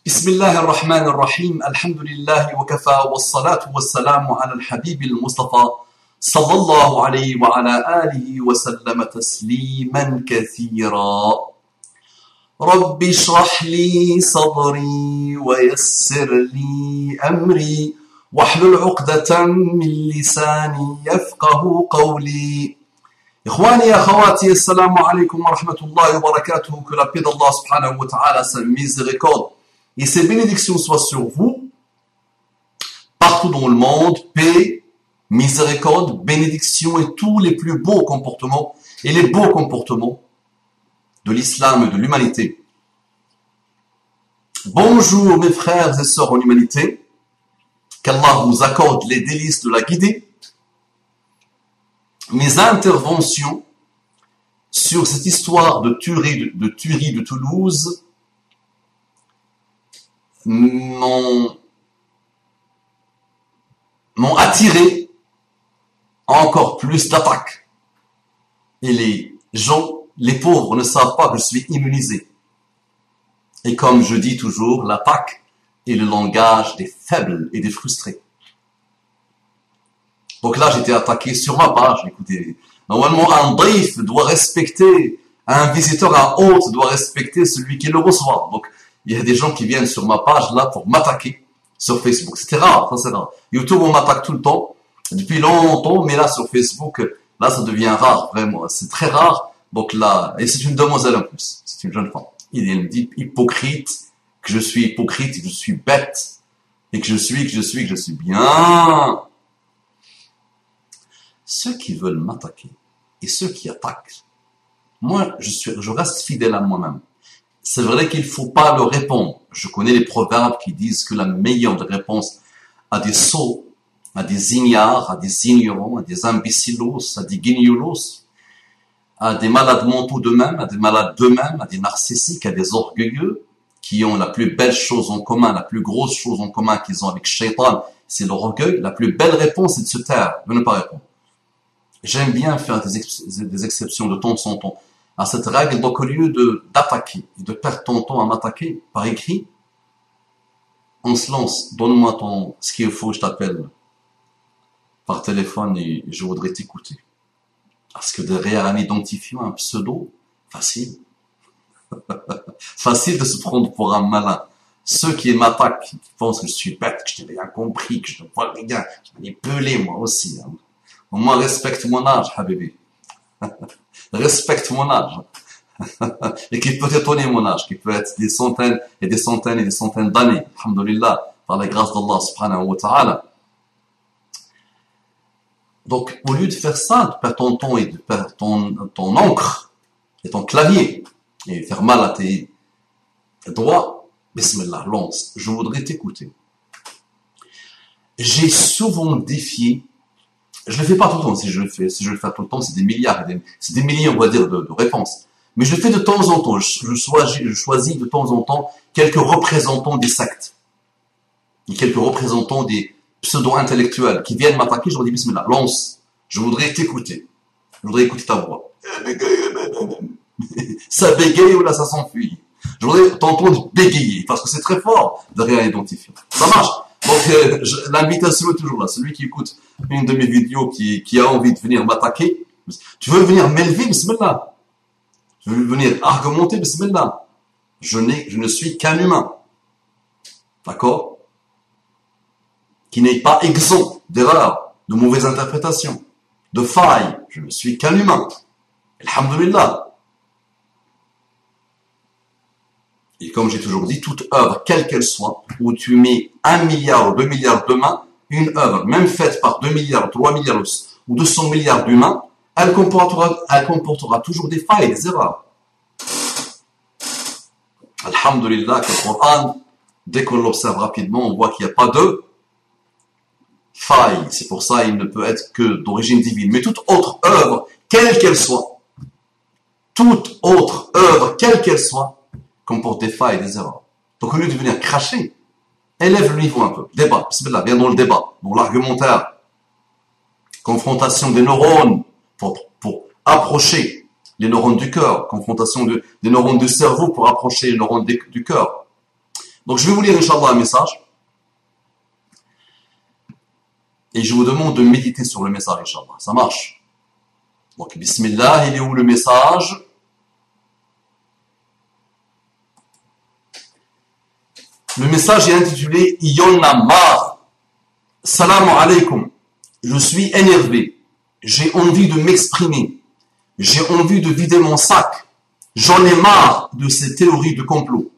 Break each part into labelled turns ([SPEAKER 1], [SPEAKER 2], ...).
[SPEAKER 1] بسم الله الرحمن الرحيم الحمد لله وكفى والصلاة والسلام على الحبيب المصطفى صلى الله عليه وعلى آله وسلم تسليما كثيرا رب اشرح لي صدري ويسر لي أمري واحلل عقدة من لساني يفقه قولي إخواني et akhawati, assalamu alaikum wa rahmatullahi wa barakatuh, que la paix d'Allah subhanahu wa ta'ala, sa miséricorde et ses bénédictions soient sur vous, partout dans le monde, paix, miséricorde, bénédiction et tous les plus beaux comportements et les beaux comportements de l'islam et de l'humanité. Bonjour mes frères et sœurs en humanité, qu'Allah vous accorde les délices de la guidée. Mes interventions sur cette histoire de tuerie de Toulouse m'ont attiré encore plus d'attaques. Et les gens, les pauvres, ne savent pas que je suis immunisé. Et comme je dis toujours, l'attaque est le langage des faibles et des frustrés. Donc là, j'étais attaqué sur ma page. Écoutez, normalement, un daif doit respecter, un visiteur, un hôte doit respecter celui qui le reçoit. Donc, il y a des gens qui viennent sur ma page là pour m'attaquer sur Facebook. C'était rare, ça c'est rare. YouTube, on m'attaque tout le temps, depuis longtemps, mais là sur Facebook, là ça devient rare, vraiment. C'est très rare. Donc là, et c'est une demoiselle en plus, c'est une jeune femme. Il me dit hypocrite, que je suis hypocrite, que je suis bête, et que je suis bien. Ceux qui veulent m'attaquer et ceux qui attaquent, moi, je reste fidèle à moi-même. C'est vrai qu'il ne faut pas leur répondre. Je connais les proverbes qui disent que la meilleure des réponses à des sots, à des ignares, à des ignorants, à des imbécilos, à des guignolos, à des malades mentaux d'eux-mêmes, à des malades d'eux-mêmes, à des narcissiques, à des orgueilleux, qui ont la plus belle chose en commun, la plus grosse chose en commun qu'ils ont avec Shaitan, c'est leur orgueil. La plus belle réponse, c'est de se taire, de ne pas répondre. J'aime bien faire des exceptions de temps en temps à cette règle. Donc au lieu d'attaquer et de perdre ton temps à m'attaquer par écrit, on se lance, donne-moi ce qu'il faut, je t'appelle par téléphone et je voudrais t'écouter. Parce que derrière un identifiant, un pseudo, facile. Facile de se prendre pour un malin. Ceux qui m'attaquent, qui pensent que je suis bête, que je n'ai rien compris, que je ne vois rien, je manipulé moi aussi. Hein. Au moins, respecte mon âge, habibi. Respecte mon âge. Et qui peut étonner mon âge, qui peut être des centaines et des centaines et des centaines d'années. Alhamdulillah, par la grâce d'Allah subhanahu wa ta'ala. Donc, au lieu de faire ça, de perdre ton temps et de perdre ton encre et ton clavier, et faire mal à tes doigts, bismillah, lance. Je voudrais t'écouter. J'ai souvent défié. Je le fais pas tout le temps. Si je le fais tout le temps, c'est des milliards, c'est des milliers, on va dire, de réponses. Mais je le fais de temps en temps. Je choisis de temps en temps quelques représentants des sectes. Et quelques représentants des pseudo-intellectuels qui viennent m'attaquer. Je leur dis, bismillah, lance. Je voudrais t'écouter. Je voudrais écouter ta voix. Ça bégaye ou là, ça s'enfuit. Je voudrais t'entendre bégayer parce que c'est très fort de rien identifier. Ça marche. Donc, l'invitation est toujours là. Celui qui écoute une de mes vidéos, qui a envie de venir m'attaquer, tu veux venir m'élever, bismillah. Tu veux venir argumenter, bismillah. Je ne suis qu'un humain. D'accord? Qui n'est pas exempt d'erreurs, de mauvaises interprétations, de failles. Je ne suis qu'un humain. Alhamdulillah. Et comme j'ai toujours dit, toute œuvre, quelle qu'elle soit, où tu mets 1 milliard ou 2 milliards d'humains, une œuvre, même faite par 2 milliards, 3 milliards ou 200 milliards d'humains, elle comportera toujours des failles et des erreurs. Alhamdulillah, que le Coran, dès qu'on l'observe rapidement, on voit qu'il n'y a pas de faille. C'est pour ça qu'il ne peut être que d'origine divine. Mais toute autre œuvre, quelle qu'elle soit, comporte des failles et des erreurs. Donc au lieu de venir cracher, élève le niveau un peu. Débat, bismillah, viens dans le débat, dans l'argumentaire. Confrontation des neurones pour approcher les neurones du cœur. Confrontation des neurones du cerveau pour approcher les neurones du cœur. Donc je vais vous lire, Inch'Allah, un message. Et je vous demande de méditer sur le message, Inch'Allah. Ça marche. Donc, Bismillah, il est où le message? Le message est intitulé « Y'en a marre ». Salam alaikum. Je suis énervé. J'ai envie de m'exprimer. J'ai envie de vider mon sac. J'en ai marre de ces théories de complot.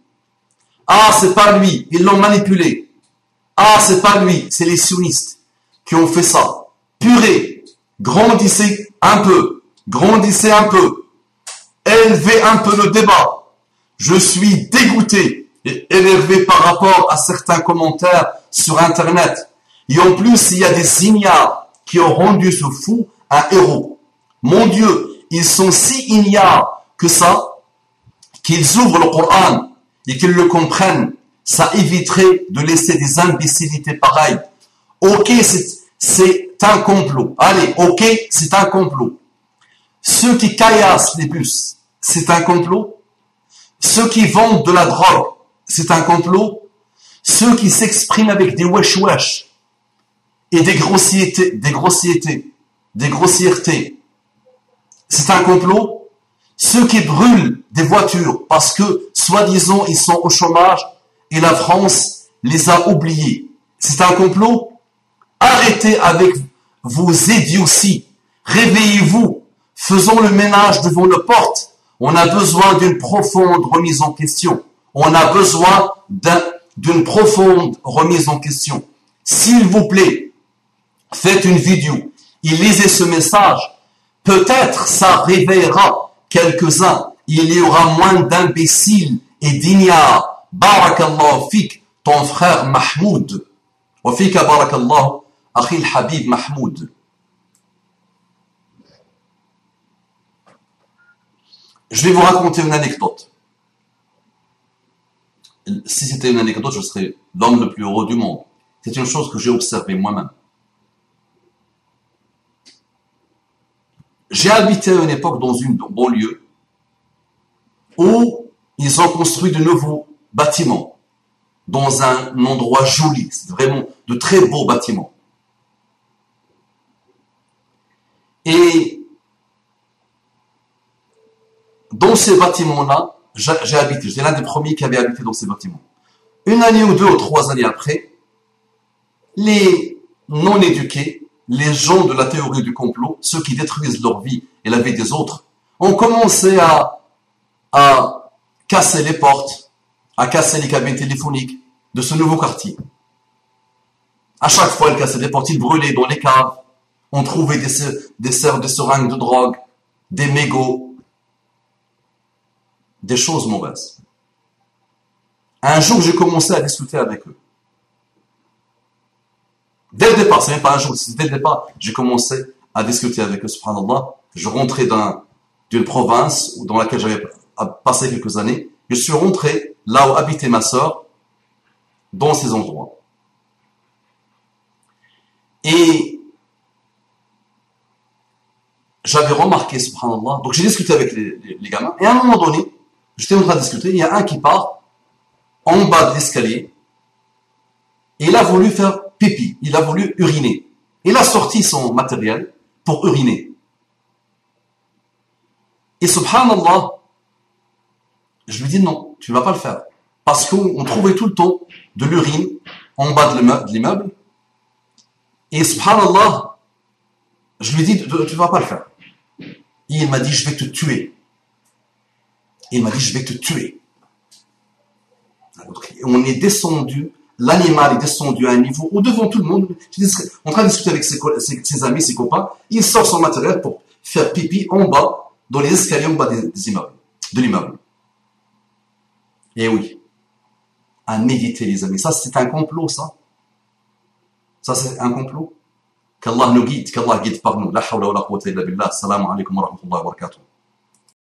[SPEAKER 1] Ah, c'est pas lui, ils l'ont manipulé. Ah, c'est pas lui, c'est les sionistes qui ont fait ça. Purée, grandissez un peu, élevez un peu le débat. Je suis dégoûté et énervé par rapport à certains commentaires sur Internet. Et en plus, il y a des ignares qui ont rendu ce fou un héros. Mon Dieu, ils sont si ignares que ça, qu'ils ouvrent le Coran et qu'ils le comprennent. Ça éviterait de laisser des imbécilités pareilles. Ok, c'est un complot. Allez, ok, c'est un complot. Ceux qui caillassent les bus, c'est un complot. Ceux qui vendent de la drogue, c'est un complot. Ceux qui s'expriment avec des wesh-wesh et des grossièretés, c'est un complot. Ceux qui brûlent des voitures parce que, soi-disant, ils sont au chômage et la France les a oubliés, c'est un complot. Arrêtez avec vos idioties. Réveillez-vous. Faisons le ménage devant nos portes. On a besoin d'une profonde remise en question. On a besoin d'une profonde remise en question. S'il vous plaît, faites une vidéo et lisez ce message. Peut-être ça réveillera quelques-uns. Il y aura moins d'imbéciles et d'ignares. Barakallahu fik, ton frère Mahmoud. Wa fika barakallahu, akhi al-habib Mahmoud. Je vais vous raconter une anecdote. Si c'était une anecdote, je serais l'homme le plus heureux du monde. C'est une chose que j'ai observée moi-même. J'ai habité à une époque dans une banlieue où ils ont construit de nouveaux bâtiments dans un endroit joli. C'est vraiment de très beaux bâtiments. Et dans ces bâtiments-là, j'ai habité. J'étais l'un des premiers qui avait habité dans ces bâtiments. Une année ou 2 ou 3 années après, les non-éduqués, les gens de la théorie du complot, ceux qui détruisent leur vie et la vie des autres, ont commencé à casser les portes, à casser les cabines téléphoniques de ce nouveau quartier. À chaque fois, ils cassaient les portes, ils brûlaient dans les caves. On trouvait des seringues de drogue, des mégots, des choses mauvaises. Un jour, j'ai commencé à discuter avec eux. Dès le départ, c'est même pas un jour, c'est dès le départ, j'ai commencé à discuter avec eux, subhanallah. Je rentrais d'une province dans laquelle j'avais passé quelques années. Je suis rentré là où habitait ma sœur, dans ces endroits. Et j'avais remarqué, subhanallah, donc j'ai discuté avec les gamins, et à un moment donné, j'étais en train de discuter, il y a un qui part en bas de l'escalier, et il a voulu faire pipi, il a voulu uriner. Il a sorti son matériel pour uriner. Et subhanallah, je lui dis non, tu ne vas pas le faire. Parce qu'on trouvait tout le temps de l'urine en bas de l'immeuble. Et subhanallah, je lui dis, tu ne vas pas le faire. Et il m'a dit, je vais te tuer. Et il m'a dit, je vais te tuer. Alors, on est descendu, l'animal est descendu à un niveau où devant tout le monde, en train de discuter avec ses amis, ses copains, il sort son matériel pour faire pipi en bas, dans les escaliers en bas des immeubles, de l'immeuble. Et oui, à méditer les amis, ça c'est un complot ça. Ça c'est un complot. Qu'Allah nous guide, qu'Allah guide par nous. La hawla wa la quwwata illa billah. Assalamu alaikum wa rahmatullahi wa barakatuh.